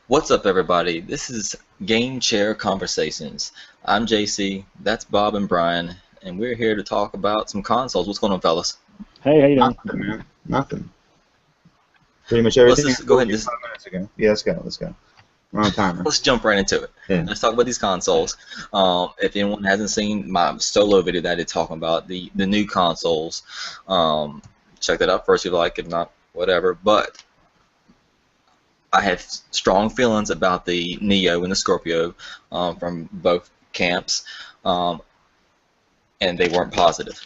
What's up, everybody? This is Game Chair Conversations. I'm JC, that's Bob and Brian, and we're here to talk about some consoles. What's going on, fellas? Hey, how you doing? Nothing, man. Nothing. Pretty much Let's everything I just go told ahead you and 5 minutes ago. Yeah, let's go. We're on timer. let's jump right into it. Yeah. Let's talk about these consoles. If anyone hasn't seen my solo video that I did talking about the new consoles, check that out first if you like. If not, whatever. But I have strong feelings about the Neo and the Scorpio from both camps, and they weren't positive.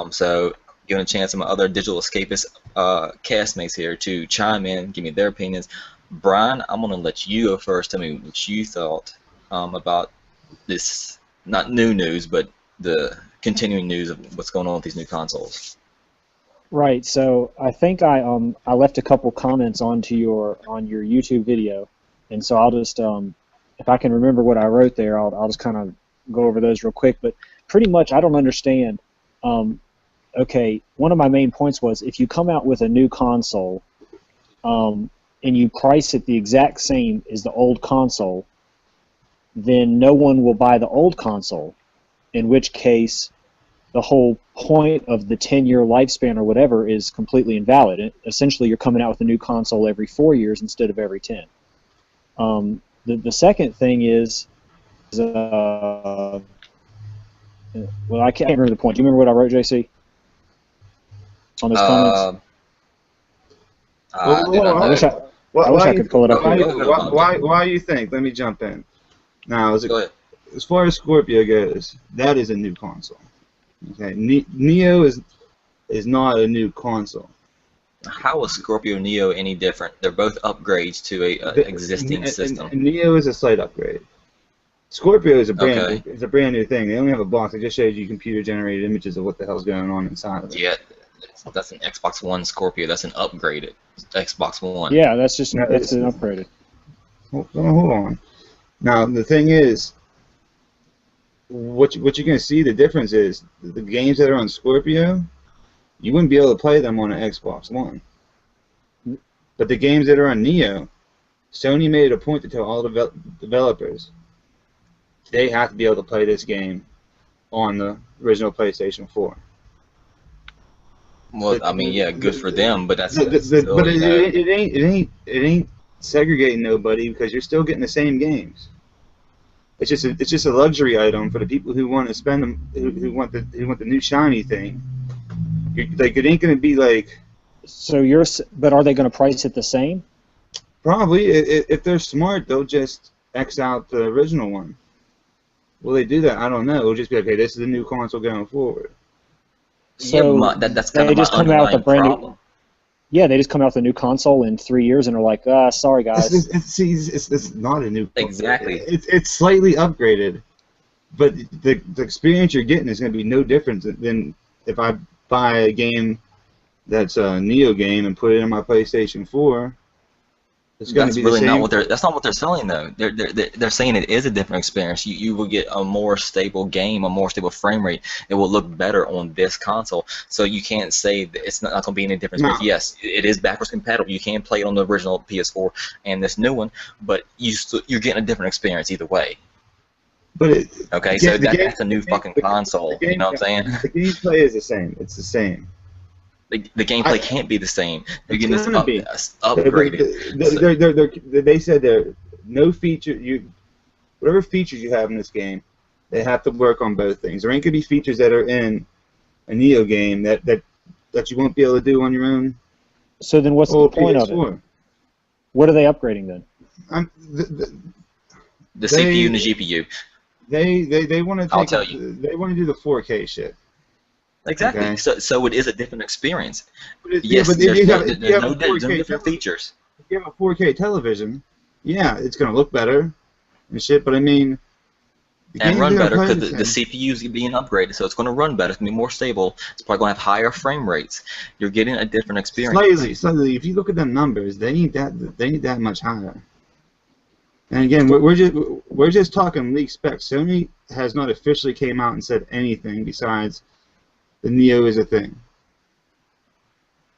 So giving a chance to my other Digital Escapist castmates here to chime in, give me their opinions. Brian, I'm going to let you go first. Tell me what you thought about this, not new news, but the continuing news of what's going on with these new consoles. Right. So I think I left a couple comments on your YouTube video, and so I'll just if I can remember what I wrote there, I'll just kind of go over those real quick. But pretty much, I don't understand. Okay, one of my main points was if you come out with a new console, and you price it the exact same as the old console, then no one will buy the old console. In which case, the whole point of the 10-year lifespan or whatever is completely invalid. Essentially, you're coming out with a new console every 4 years instead of every 10. The second thing is, well, I can't remember the point. Do you remember what I wrote, JC? On those comments? I wish I could pull it up here. Why do you think? Let me jump in. Now, Go ahead. as far as Scorpio goes, that is a new console. Okay, Neo is not a new console. How is Scorpio Neo any different? They're both upgrades to a existing system. Neo is a slight upgrade. Scorpio is a Okay. brand new thing. They only have a box. It just shows you computer generated images of what the hell's going on inside of it. Yeah, that's an Xbox One Scorpio. That's an upgraded Xbox One. Yeah, that's an it's- upgraded. Hold on. Now the thing is, what you're going to see, the difference is the games that are on Scorpio, you wouldn't be able to play them on an Xbox One. But the games that are on Neo, Sony made it a point to tell all the developers they have to be able to play this game on the original PlayStation 4. Well, I mean, yeah, good for them, but that's But still, you know, it ain't segregating nobody because you're still getting the same games. It's just a luxury item for the people who want to spend them, who want the new shiny thing. Like, it ain't gonna be like, So but are they going to price it the same? probably if they're smart, they'll just X out the original one. Will they do that? I don't know. It'll just be okay. This is the new console going forward. yeah, So that's kind they of my just come out with a underlying brand problem. new. Yeah, they just come out with a new console in 3 years and are like, sorry guys. It's not a new console. Exactly. It's slightly upgraded, but the experience you're getting is going to be no different than if I buy a game that's a Neo game and put it in my PlayStation 4. It's going to That's be really the same. not what that's not what they're selling though. They're saying it is a different experience. You will get a more stable game, a more stable frame rate. It will look better on this console. So you can't say that it's not going to be any difference. No. But yes, it is backwards compatible. You can play it on the original PS4 and this new one, but you're getting a different experience either way. But Okay, so that's a new fucking console. You know what I'm saying? The gameplay is the same. It's the same. The gameplay can't be the same. You're It's getting this gonna be. upgraded. They said there no feature whatever features you have in this game, they have to work on both things. There ain't gonna be features that are in a Neo game that you won't be able to do on your own. So then what's the old point of PS4. it? What are they upgrading then? The CPU and the GPU. They want to I'll tell you. They want to do the 4K shit. Exactly. Okay. So it is a different experience. But Yes, but there's if no you have a 4K different television, features. if you have a 4K television, yeah, it's gonna look better and shit. But I mean, the And game's run gonna better play because the CPU is being upgraded, so it's going to run better. It's going to be more stable. It's probably going to have higher frame rates. You're getting a different experience. Slightly. If you look at them numbers, they need that much higher. And again, we're just talking leak specs. Sony has not officially came out and said anything besides the Neo is a thing.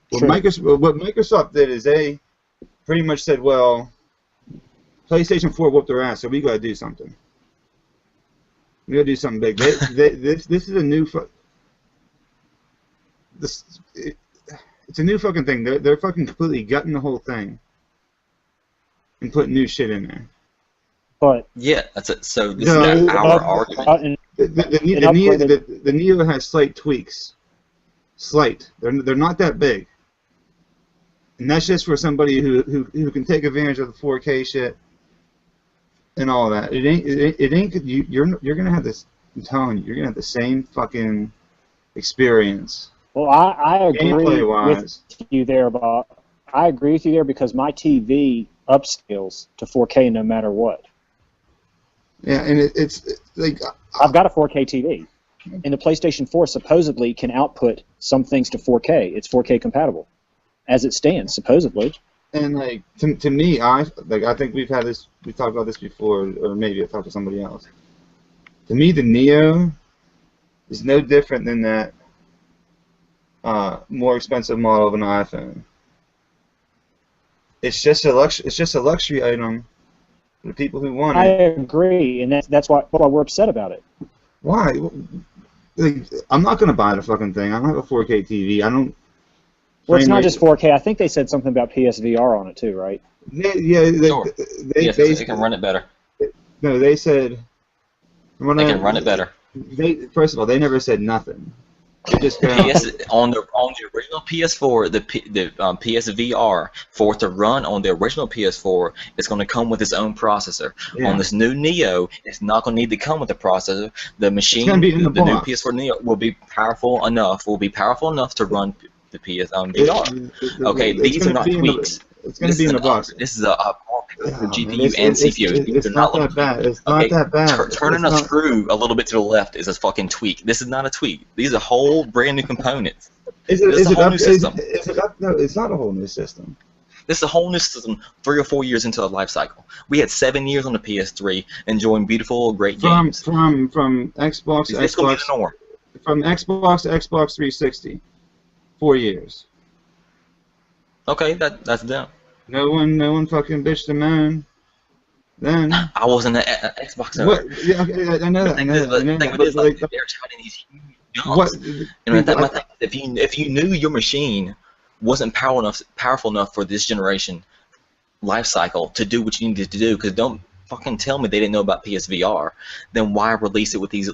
What Sure. Microsoft did is they pretty much said, well, PlayStation 4 whooped their ass, so we got to do something. We got to do something big. This is a new it's a new fucking thing. They're fucking completely gutting the whole thing and putting new shit in there. But Yeah, that's it. So this No, is our argument. The Neo has slight tweaks. Slight. They're not that big. And that's just for somebody who can take advantage of the 4K shit and all that. It ain't you're gonna have this. I'm telling you, you're gonna have the same fucking experience. well, I agree Gameplay-wise. with you there, Bob. I agree with you there because my TV upscales to 4K no matter what. Yeah, and it's like I've got a 4K TV, and the PlayStation 4 supposedly can output some things to 4K. It's 4K compatible, as it stands, supposedly. and like to me, I think we talked about this before, or maybe I talked to somebody else. To me, the Neo is no different than that more expensive model of an iPhone. It's just a luxury item for the people who want I it. agree, and that's why we're upset about it. Why? Like, I'm not gonna buy the fucking thing. I don't have a 4K TV. I don't. Well, it's frame not rate- just 4K. I think they said something about PSVR on it too, right? Yeah, Sure. Yes, it can run it better. No, they said. They can run it better. First of all, they never said nothing. They just On the original PS4, the PSVR, for it to run on the original PS4, it's going to come with its own processor. Yeah. On this new Neo, it's not going to need to come with the processor. The machine, gonna be in the the new box. PS4 Neo, will be powerful enough to run the PS VR. Okay, these are not tweaks. It's gonna be in the box. This is a GPU It's- and it's- CPU. It's They're not little that bad. It's Okay, not that bad. turning It's a not- screw a little bit to the left is a fucking tweak. This is not a tweak. These are whole brand new components. Is This is a it whole up? new system. Is it up? No, it's not a whole new system. This is a whole new system 3 or 4 years into a life cycle. We had 7 years on the PS3 enjoying beautiful, great games. From Xbox, It's going to be the norm. from Xbox to Xbox 360, 4 years. Okay, that's them. No one fucking bitched and moaned. Then I wasn't an Xbox owner. what? Yeah, okay, I know that. I know that. I know that. But, Like, like, they're touting these huge jumps. what? And my thing, if you knew your machine wasn't powerful enough for this generation life cycle to do what you needed to do, because don't fucking tell me they didn't know about PSVR, then why release it with these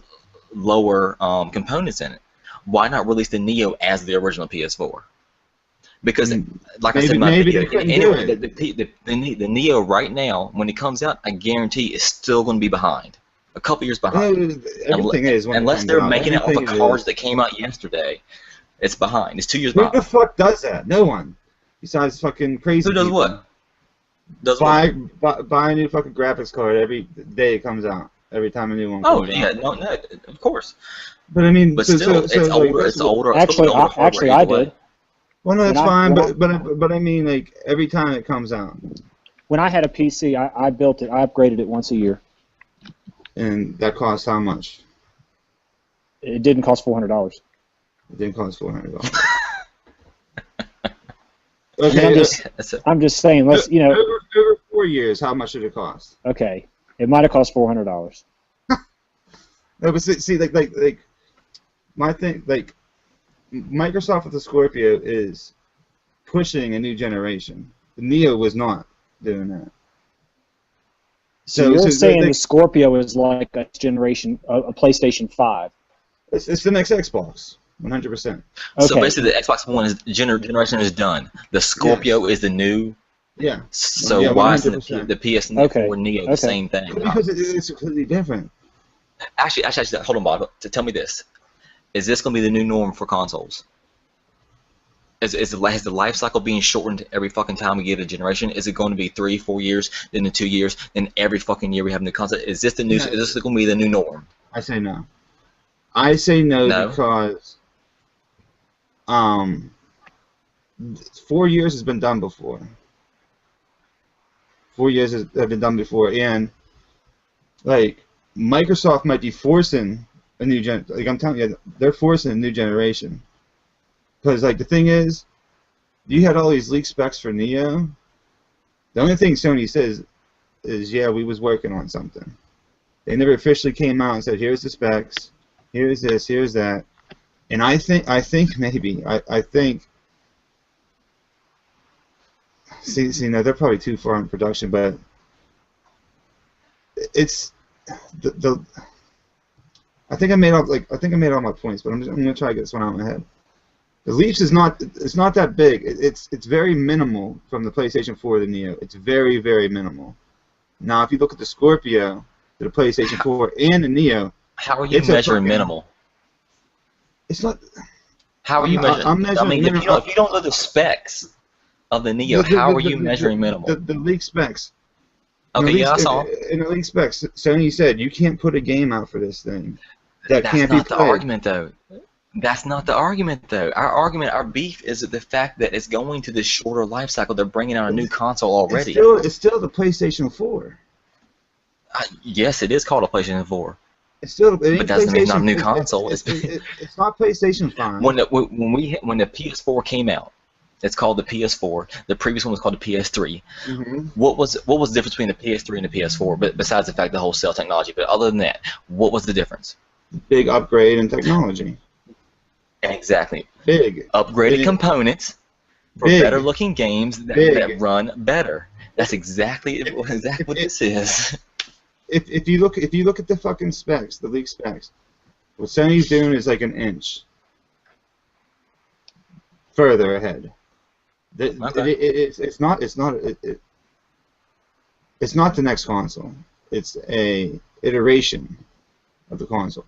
lower components in it? Why not release the Neo as the original PS4? Because, like I said in my maybe video, they couldn't anyway, do the Neo right now, when it comes out, I guarantee it's still going to be behind. A couple years behind. Everything is. When it Unless comes they're out. making it off of Everything cards is. that came out yesterday, it's behind. It's 2 years Who the behind. fuck does that? No one. Besides fucking crazy Who does people. what? Does what? Buy a new fucking graphics card every day it comes out. Every time a new one Oh comes yeah, out. no, of course. But I mean, But so, still, so, it's so, older. like, It's older. It's Actually, older hardware I either way. did. Well, no, that's When I- fine. when I- But I mean, like every time it comes out, When I had a PC, I built it. I upgraded it once a year. and that costs how much? It didn't cost $400. It didn't cost $400. I mean, Okay, That's it. I'm just saying. Let's over 4 years, how much did it cost? Okay, it might have cost $400. No, but see, like my thing, like Microsoft with the Scorpio is pushing a new generation. The Neo was not doing that. So you're saying they- the Scorpio is like a generation, a PlayStation 5. it's the next Xbox, 100%. Okay. So basically, the Xbox One generation is done. The Scorpio is the new. Yeah. So Yeah, why isn't 100%. the PS4 Okay. Neo the Okay. same thing? Because it's completely different. Actually, hold on, Bob. Tell me this: is this going to be the new norm for consoles? Has the life cycle being shortened every fucking time we get a generation? Is it going to be 3, 4 years, then the 2 years, then every fucking year we have a new console? Is this the new? No. Is this going to be the new norm? I say no. I say no, No? because 4 years has been done before. 4 years have been done before, and like Microsoft might be forcing a new gen. Like I'm telling you, they're forcing a new generation. Because like the thing is, you had all these leaked specs for Neo. The only thing Sony says is, yeah, we was working on something. They never officially came out and said, here's the specs, here's this, here's that. And I think maybe, I think, see, no, they're probably too far in production, but it's I think I made all my points, but I'm gonna try to get this one out of my head. The Leafs is not, it's not that big. It's very minimal from the PlayStation 4 to the Neo. It's very, very minimal. Now, if you look at the Scorpio to the PlayStation 4 and the Neo, how are you measuring minimal? It's not. How are you measuring? I'm measuring. I mean, if you don't know the specs of the Neo, how are you measuring minimal? The leak specs. Okay, yeah, I saw. In the leak specs, Sony said you can't put a game out for this thing that That's can't be not played. the argument, though. That's not the argument, though. Our argument, our beef, is the fact that it's going to this shorter life cycle. They're bringing out a new console already. It's still the PlayStation 4. Yes, it is called a PlayStation 4. It's still, it ain't But doesn't mean it's not a new PlayStation- console. It's not PlayStation 5. When the PS4 came out, it's called the PS4. The previous one was called the PS3. Mhm. What was the difference between the PS3 and the PS4? But besides the fact the whole cell technology, but other than that, what was the difference? Big upgrade in technology. Exactly. Big. Upgraded Big. components for Big. better looking games that run better. That's exactly what this is. If you look at the fucking specs, the leak specs, what Sony's doing is like an inch further ahead. Okay. It's not the next console. It's a iteration of the console.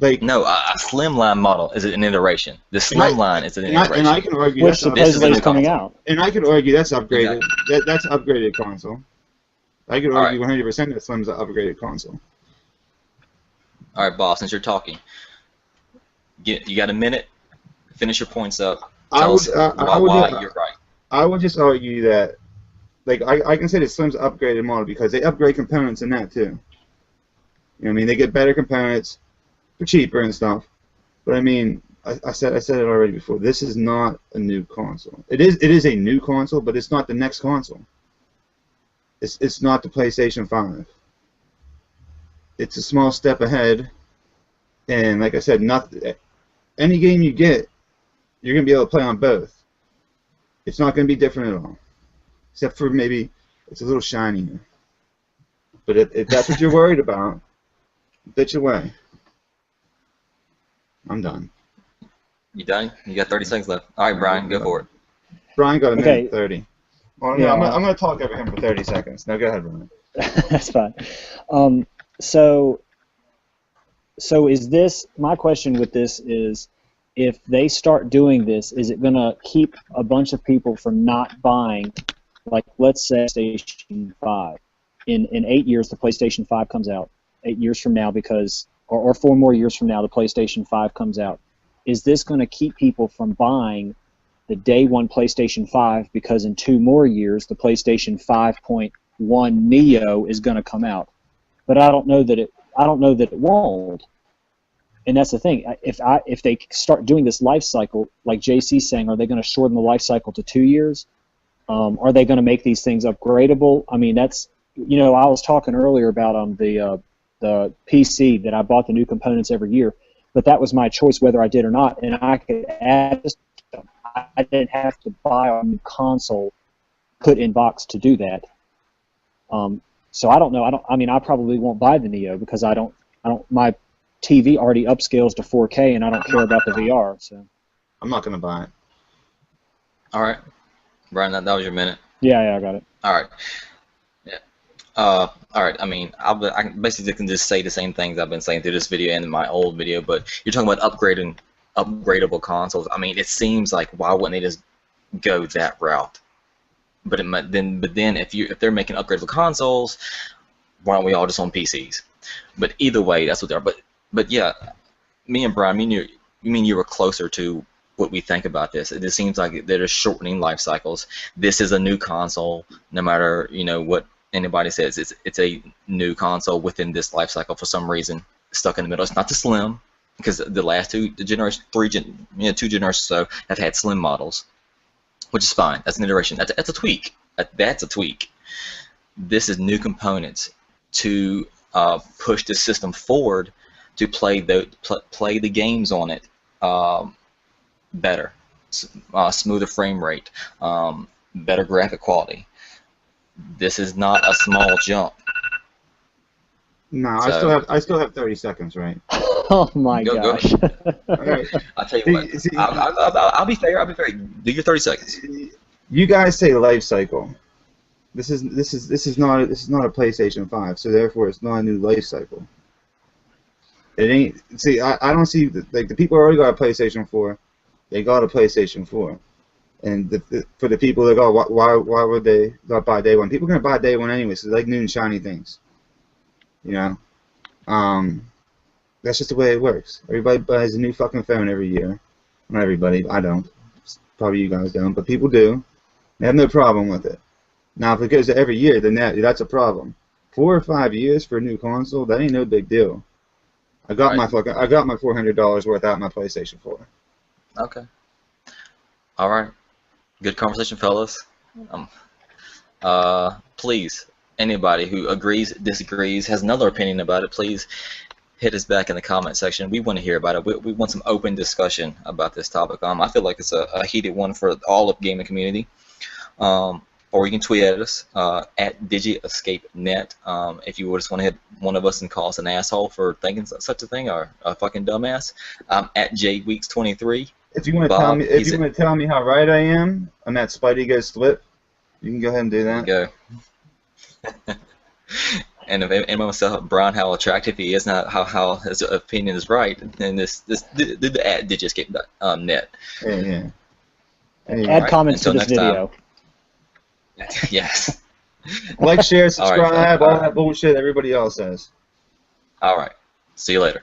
Like No, a slimline model is an iteration. The slimline is an iteration. and I can argue Which that's supposedly is coming console. out. and I could argue that's upgraded. That's upgraded console. I could argue 100% that Slim's an upgraded console. All right, boss. Since you're talking, you got a minute. Finish your points up. Tell us why you're right. I would just argue that, like, I can say that Slim's upgraded model because they upgrade components in that too. You know what I mean? They get better components for cheaper and stuff. But I mean, I said it already before. This is not a new console. It is a new console, but it's not the next console. It's not the PlayStation 5. It's a small step ahead, and like I said, any game you get, you're gonna be able to play on both. It's not gonna be different at all, except for maybe it's a little shinier. But if that's what you're worried about, bitch away. I'm done. You done? You got 30 seconds left. All right, Brian, go for it. Brian got a Okay. minute 30. Well, Yeah, I'm gonna talk over him for 30 seconds. Now go ahead, Brian. That's fine. So is this, my question with this is, if they start doing this, is it going to keep a bunch of people from not buying, like, let's say PlayStation 5? In 8 years, the PlayStation 5 comes out. 8 years from now, because, or 4 more years from now, the PlayStation 5 comes out. Is this going to keep people from buying the day one PlayStation 5 because in 2 more years, the PlayStation 5.1 Neo is going to come out? But I don't know that it won't. And that's the thing. If they start doing this life cycle, like JC's saying, are they going to shorten the life cycle to 2 years? Are they going to make these things upgradable? I mean, that's, I was talking earlier about the PC that I bought the new components every year, but that was my choice whether I did or not, and I could add. I didn't have to buy a new console, put in box to do that. So I don't know. I probably won't buy the Neo because my TV already upscales to 4K, and I don't care about the VR. So I'm not gonna buy it. All right, Brian, that was your minute. yeah, I got it. All right. Yeah. All right. I mean, I basically can just say the same things I've been saying through this video and in my old video, but you're talking about upgradable consoles. I mean, it seems like why wouldn't they just go that route? But then if they're making upgradable consoles, why don't we all just on PCs? But either way, that's what they are. But yeah, me and Brian, you were closer to what we think about this. It just seems like they're just shortening life cycles. This is a new console, no matter what anybody says. It's a new console within this life cycle for some reason. Stuck in the middle. It's not the slim, because the last two generations or so have had slim models, which is fine. That's an iteration. That's a tweak. That's a tweak. This is new components to push the system forward to play the games on it better, smoother frame rate, better graphic quality. This is not a small jump. No, So, I still have 30 seconds, right? Oh my go gosh. All right. I'll tell you what. See, I'll be fair. I'll be fair. Do your 30 seconds. you guys say life cycle. This is not a PlayStation 5, so therefore it's not a new life cycle. It ain't. See, I don't see like the people who already got a PlayStation 4. They got a PlayStation 4, and for the people that got, why would they not buy day one? People are gonna buy day one anyway, so they like new and shiny things. You know, that's just the way it works. Everybody buys a new fucking phone every year. Not everybody. I don't. Probably you guys don't, but people do. They have no problem with it. Now, if it goes to every year, then that's a problem. 4 or 5 years for a new console, that ain't no big deal. I got my $400 worth out of my PlayStation 4. Okay. All right. Good conversation, fellas. Please, anybody who agrees, disagrees, has another opinion about it, please hit us back in the comment section. We want to hear about it. We want some open discussion about this topic. I feel like it's a heated one for all of gaming community. Or you can tweet at us at Digital Escapist. If you just want to hit one of us and call us an asshole for thinking such a thing, or a fucking dumbass, at JWeeks23. If you want to tell me how right I am on that Spidey Goes Flip, you can go ahead and do that. There you go. And if anyone wants to tell Brian how attractive he is, and how his opinion is right, then do the at DigiEscape.net. Yeah. Anyway, Add comments to until this next time. video. Yes. like, share, subscribe, all all that bullshit everybody else says. All right. See you later.